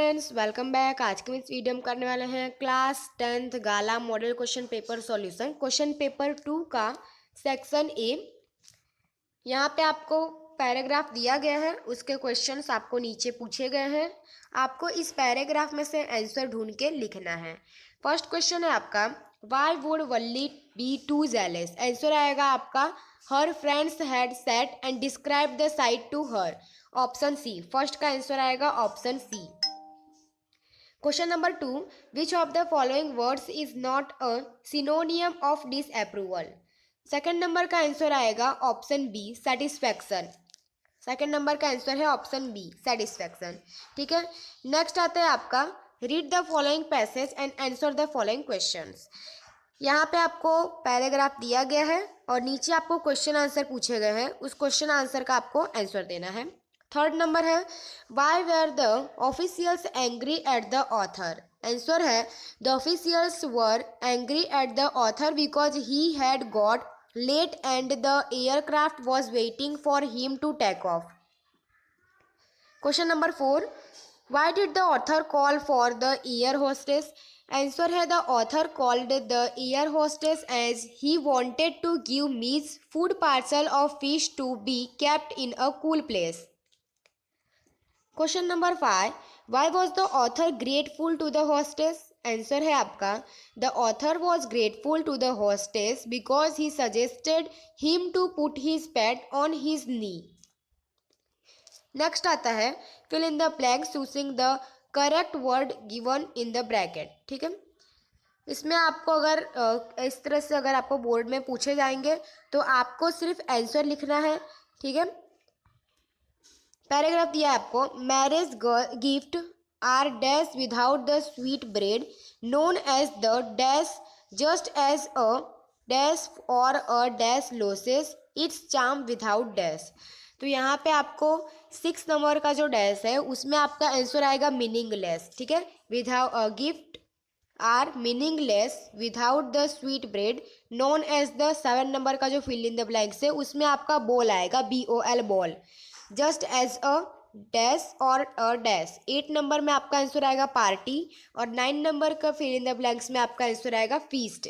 Friends, welcome back. आज के इस वीडियो में करने वाले हैं क्लास 10th गाला model question paper solution. Question paper 2 का सेक्शन ए। यहाँ पे आपको पैराग्राफ दिया गया है, उसके क्वेश्चंस आपको नीचे पूछे गए हैं। आपको इस पैराग्राफ में से आंसर ढूंढ के लिखना है। फर्स्ट क्वेश्चन है आपका, why would Valli be too jealous. Answer आएगा आपका, her friends had set and describe the site to her. Option C, first का आंसर आएगा option C. Question number 2, which of the following words is not a synonym of disapproval. Second number का answer आएगा option B, satisfaction. Second number का answer है option B, satisfaction. ठीक है, next आता है आपका, read the following passage and answer the following questions. यहाँ पे आपको पैराग्राफ दिया गया है और नीचे आपको क्वेश्चन आंसर पूछे गए हैं, उस क्वेश्चन आंसर का आपको आंसर देना है। थर्ड नंबर है, why were the officials angry at the author. Answer है, the officials were angry at the author because he had got late and the aircraft was waiting for him to take off. Question number 4, why did the author call for the air hostess. Answer है, the author called the air hostess as he wanted to give Miss food parcel of fish to be kept in a cool place. Question number 5, why was the author grateful to the hostess. Answer है आपका, the author was grateful to the hostess because he suggested him to put his pet on his knee. Next आता है, fill in the blanks using the correct word given in the bracket. ठीक है, इसमें आपको अगर इस तरह से अगर आपको बोर्ड में पूछे जाएंगे तो आपको सिर्फ आंसर लिखना है। ठीक है, पैराग्राफ दिया है आपको, marriage gift are dash without the sweet bread known as the dash just as a dash और a dash loses its charm without dash. तो यहाँ पे आपको 6 नंबर का जो डैश है उसमें आपका आंसर आएगा मीनिंगलेस। ठीक है, without gift are meaningless without the sweet bread known as the 7 number का जो फिल इन द ब्लैंक्स है उसमें आपका बॉल आएगा, BOL ball. Just as a dash और अ डैश। 8 नंबर में आपका आंसर आएगा पार्टी और 9 नंबर का फिल इन द ब्लैंक्स में आपका आंसर आएगा फीस्ट।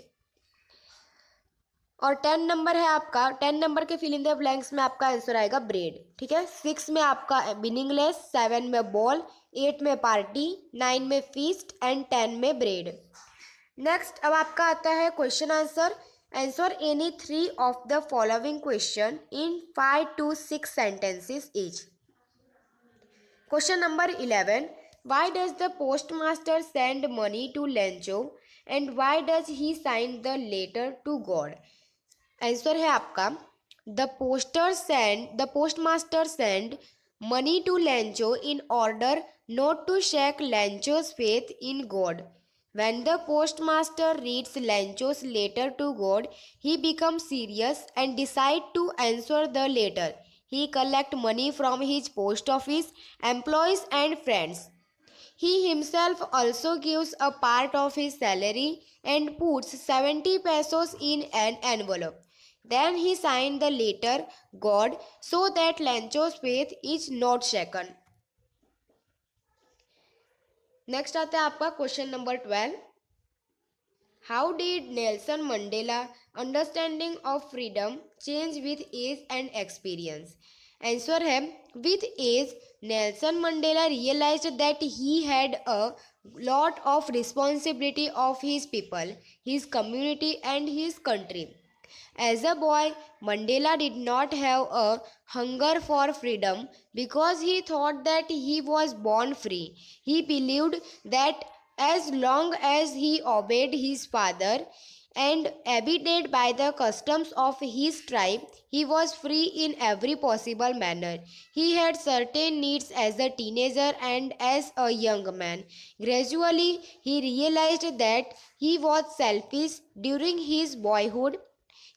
और 10 नंबर है आपका, 10 नंबर के फिल इन द ब्लैंक्स में आपका आंसर आएगा ब्रेड। ठीक है, 6 में आपका मीनिंगलेस, 7 में बॉल, 8 में पार्टी, 9 में फीस्ट एंड 10 में ब्रेड। नेक्स्ट अब आपका आता है question answer. Answer any 3 of the following question in 5 to 6 sentences each. Question number 11. Why does the postmaster send money to Lencho and why does he sign the letter to God? Answer है आपका, the postmaster sent money to Lencho in order not to shake Lencho's faith in God. When the postmaster reads Lencho's letter to God, he becomes serious and decides to answer the letter. He collects money from his post office employees and friends. He himself also gives a part of his salary and puts 70 pesos in an envelope. Then he signs the letter God so that Lencho's faith is not shaken. Next आता है आपका question number 12, how did Nelson Mandela understanding of freedom change with age and experience. Answer है, with age Nelson Mandela realised that he had a lot of responsibility of his people, his community and his country. As a boy, Mandela did not have a hunger for freedom because he thought that he was born free. He believed that as long as he obeyed his father and abided by the customs of his tribe, he was free in every possible manner. He had certain needs as a teenager and as a young man. Gradually, he realized that he was selfish during his boyhood.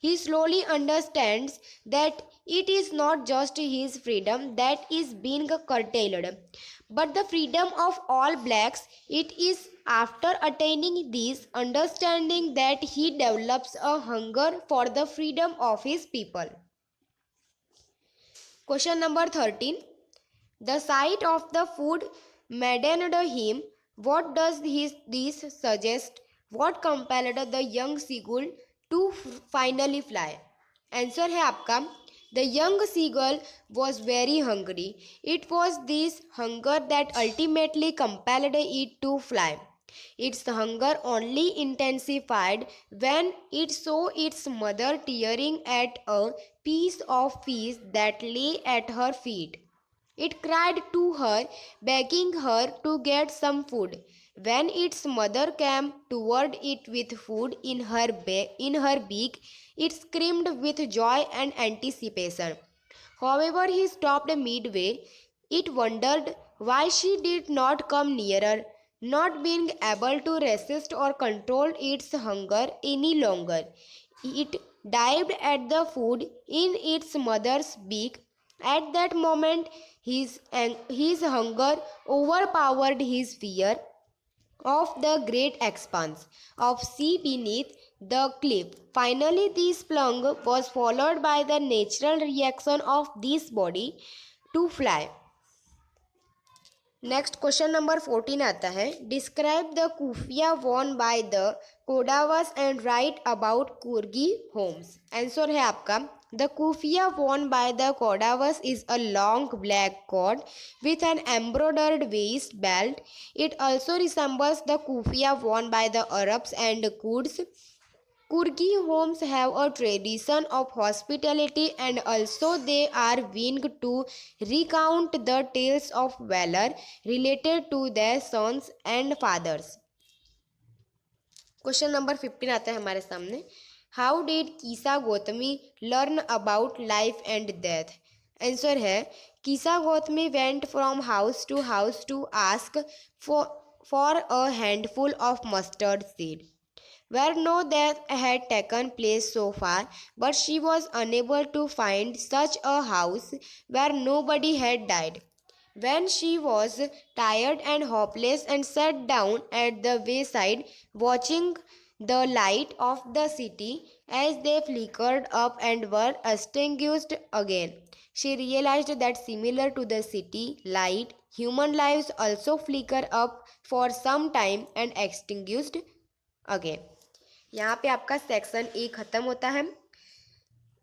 He slowly understands that it is not just his freedom that is being curtailed, but the freedom of all blacks. It is after attaining this understanding that he develops a hunger for the freedom of his people. Question number 13. The sight of the food maddened him. What does this suggest? What compelled the young seagull to finally fly? Answer है आपका The young seagull was very hungry. It was this hunger that ultimately compelled it to fly. Its hunger only intensified when it saw its mother tearing at a piece of fish that lay at her feet. It cried to her, begging her to get some food. When its mother came toward it with food in her beak, it screamed with joy and anticipation. However, he stopped midway. It wondered why she did not come nearer, not being able to resist or control its hunger any longer. It dived at the food in its mother's beak. At that moment, his hunger overpowered his fear of the great expanse of sea beneath the cliff. Finally, this plunge was followed by the natural reaction of this body to fly. Next question number 14 आता है describe the kuppia worn by the Kodavas and write about Coorgi homes answer है आपका the kuppia worn by the Kodavas is a long black coat with an embroidered waist belt it also resembles the kuppia worn by the Arabs and Kurds Kurgi homes have a tradition of hospitality and also they are winged to recount the tales of valor related to their sons and fathers. Question number 15 आता है हमारे सामने how did Kisa Gotami learn about life and death answer है Kisa Gotami went from house to ask for a handful of mustard seed where no death had taken place so far, but she was unable to find such a house where nobody had died. When she was tired and hopeless and sat down at the wayside, watching the light of the city as they flickered up and were extinguished again, she realized that similar to the city light, human lives also flicker up for some time and extinguished again. यहाँ पे आपका section A खत्म होता है।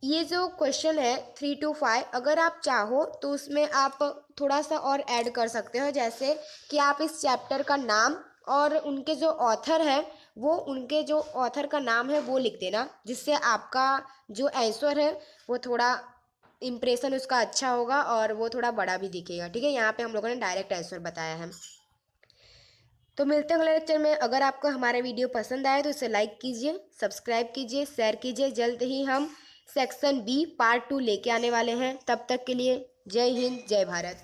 ये जो question है 3 to 5 अगर आप चाहो तो उसमें आप थोड़ा सा और ऐड कर सकते हो जैसे कि आप इस चैप्टर का नाम और उनके जो ऑथर है वो उनके जो ऑथर का नाम है वो लिख देना जिससे आपका जो आंसर है वो थोड़ा इम्प्रेशन उसका अच्छा होगा और वो थोड़ा बड़ा भी दिखेगा। ठीक है यहाँ पे हम लोगों ने डायरेक्ट आंसर बताया है। तो मिलते हैं अगले लेक्चर में। अगर आपको हमारा वीडियो पसंद आए तो इसे लाइक कीजिए, सब्सक्राइब कीजिए, शेयर कीजिए। जल्द ही हम सेक्शन बी पार्ट 2 लेके आने वाले हैं। तब तक के लिए जय हिंद, जय भारत।